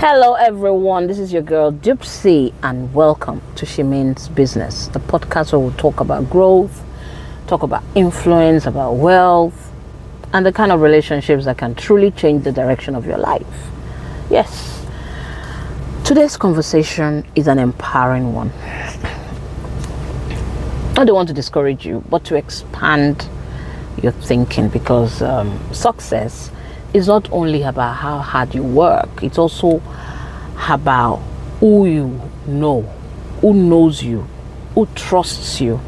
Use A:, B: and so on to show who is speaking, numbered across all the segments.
A: Hello everyone, this is your girl Gypsy and welcome to She Means Business, the podcast where we'll talk about growth, talk about influence, about wealth, and the kind of relationships that can truly change the direction of your life. Yes, today's conversation is an empowering one. I don't want to discourage you, but to expand your thinking, because success is not only about how hard you work, it's also about who you know, who knows you, who trusts you,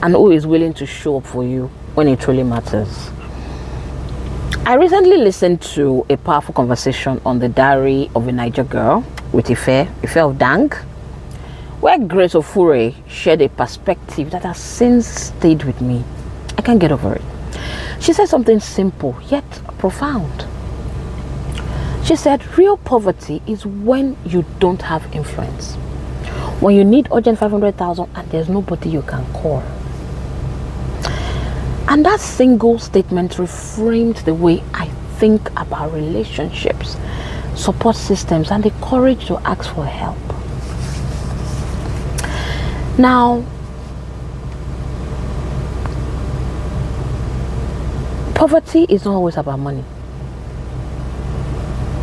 A: and who is willing to show up for you when it truly matters. I recently listened to a powerful conversation on the diary of a Niger girl with Ife of Dang, where Grace Ofure shared a perspective that has since stayed with me. I can't get over it. She said something simple yet profound. She said, real poverty is when you don't have influence. When you need urgent 500,000 and there's nobody you can call. And that single statement reframed the way I think about relationships, support systems, and the courage to ask for help. Now, poverty is not always about money.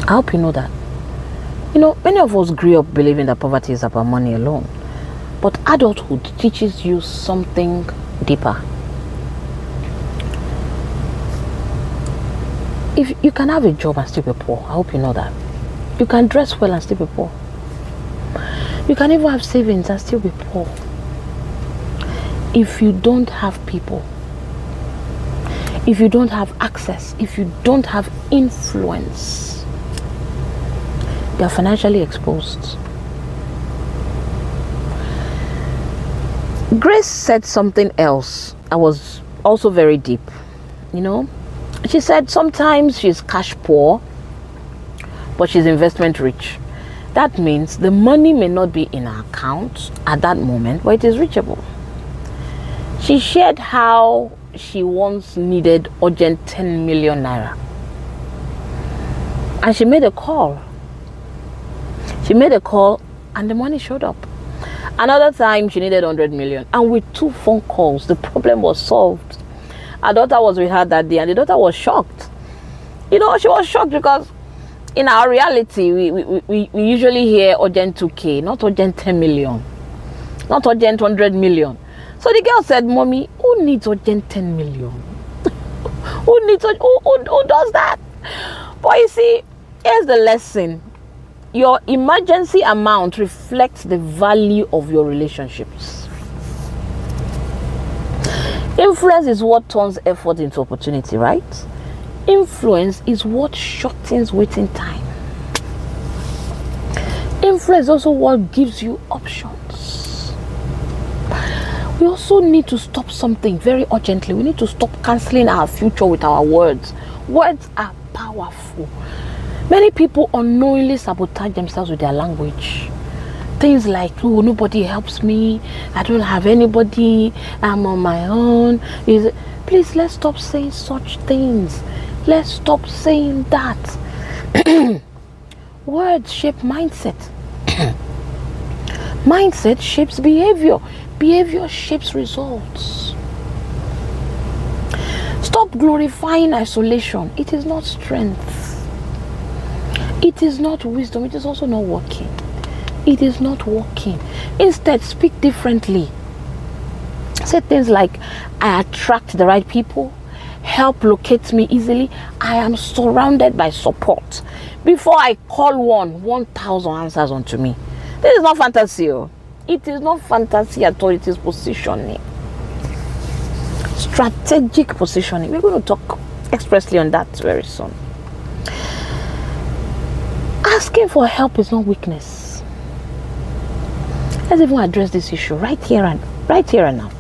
A: I hope you know that. Many of us grew up believing that poverty is about money alone. But adulthood teaches you something deeper. If you can have a job and still be poor, I hope you know that. You can dress well and still be poor. You can even have savings and still be poor. If you don't have people, if you don't have access, if you don't have influence, you are financially exposed. Grace said something else that was also very deep. She said sometimes she's cash poor, but she's investment rich. That means the money may not be in her account at that moment, but it is reachable. She shared how she once needed urgent 10 million naira. And she made a call. And the money showed up. Another time she needed 100 million. And with 2 phone calls, the problem was solved. Her daughter was with her that day and the daughter was shocked. She was shocked because in our reality, we usually hear urgent 2K, not urgent 10 million, not urgent 100 million. So the girl said, Mommy, who needs urgent 10 million? Who does that? But you see, here's the lesson. Your emergency amount reflects the value of your relationships. Influence is what turns effort into opportunity, right? Influence is what shortens waiting time. Influence is also what gives you options. We also need to stop something very urgently. We need to stop canceling our future with our words. Words are powerful. Many people unknowingly sabotage themselves with their language. Things like, oh, nobody helps me, I don't have anybody, I'm on my own. Please, let's stop saying such things. Let's stop saying that. Words shape mindset. Mindset shapes behavior. Behavior shapes results. Stop glorifying isolation. It is not strength. It is not wisdom. It is also not working. It is not working. Instead, speak differently. Say things like, I attract the right people. Help locates me easily. I am surrounded by support. Before I call 1,000 answers unto me. This is not fantasy. It is not fantasy at all. It is positioning. Strategic positioning. We're going to talk expressly on that very soon. Asking for help is not weakness. Let's even address this issue right here and now.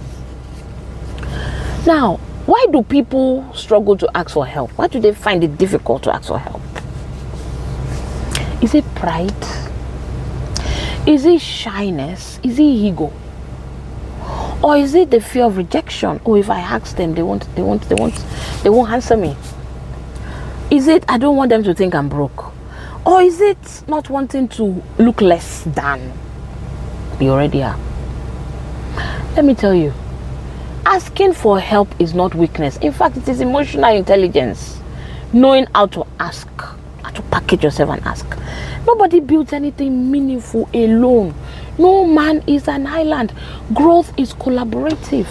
A: Now, why do people struggle to ask for help? Why do they find it difficult to ask for help? Is it pride? Is it shyness? Is it ego? Or is it the fear of rejection? Oh, if I ask them, they won't answer me. Is it I don't want them to think I'm broke? Or is it not wanting to look less than you already are? Let me tell you, asking for help is not weakness. In fact, it is emotional intelligence. Knowing how to ask, how to package yourself and ask. Nobody builds anything meaningful alone. No man is an island. Growth is collaborative.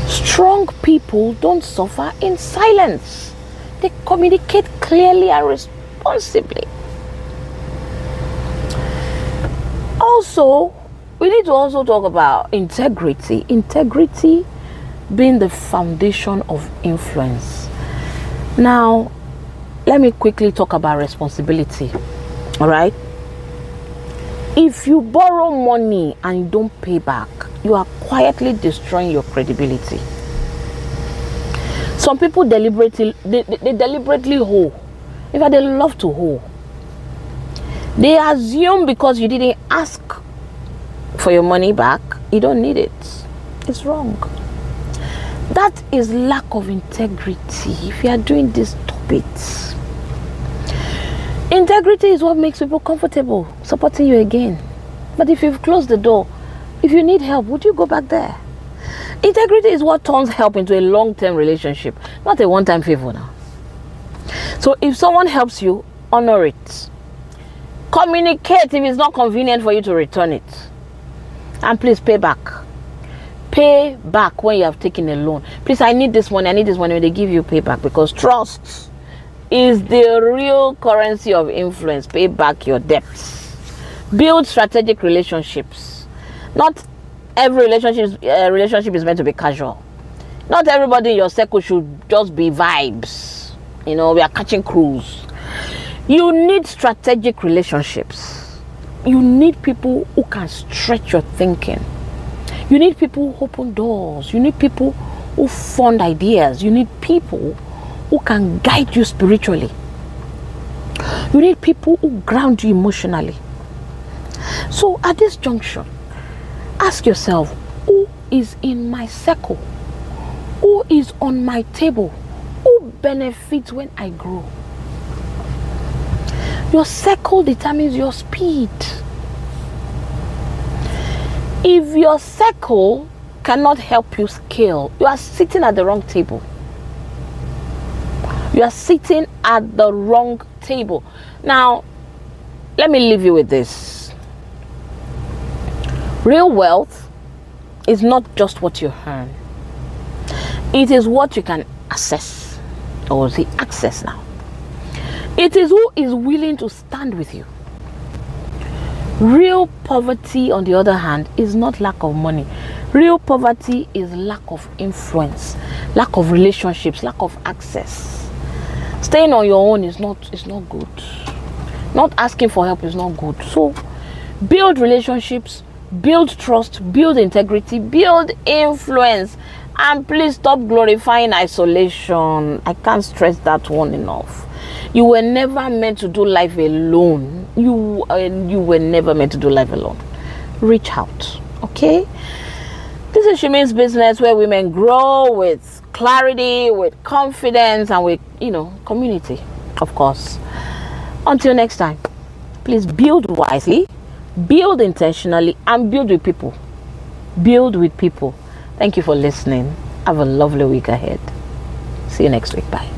A: Strong people don't suffer in silence. They communicate clearly and responsibly. Also, we need to also talk about integrity. Integrity being the foundation of influence. Now, let me quickly talk about responsibility. All right? If you borrow money and you don't pay back, you are quietly destroying your credibility. Some people deliberately hold. In fact, they love to hold. They assume because you didn't ask for your money back, you don't need it. It's wrong. That is lack of integrity. If you are doing this, stop it. Integrity is what makes people comfortable supporting you again. But if you've closed the door, if you need help, would you go back there? Integrity is what turns help into a long-term relationship, not a one-time favor now. So if someone helps you, honor it. Communicate if it's not convenient for you to return it. And please pay back. Pay back when you have taken a loan. Please, I need this money, I need this money. When they give you, pay back, because trust is the real currency of influence. Pay back your debts. Build strategic relationships. Not every relationship is meant to be casual. Not everybody in your circle should just be vibes. You know, we are catching cruise. You need strategic relationships. You need people who can stretch your thinking. You need people who open doors. You need people who fund ideas. You need people who can guide you spiritually. You need people who ground you emotionally. So at this junction, ask yourself, who is in my circle? Who is on my table? Who benefits when I grow? Your circle determines your speed. If your circle cannot help you scale, you are sitting at the wrong table. You are sitting at the wrong table. Now, let me leave you with this. Real wealth is not just what you earn. It is what you can access, or the access now. It is who is willing to stand with you. Real poverty, on the other hand, is not lack of money. Real poverty is lack of influence, lack of relationships, lack of access. Staying on your own is not good. Not asking for help is not good. So build relationships, build trust, build integrity, build influence, and please stop glorifying isolation. I can't stress that one enough. You were never meant to do life alone. You were never meant to do life alone. Reach out, okay? This is Shimin's Business, where women grow with clarity, with confidence, and with, community, of course. Until next time, please build wisely, build intentionally, and build with people. Build with people. Thank you for listening. Have a lovely week ahead. See you next week. Bye.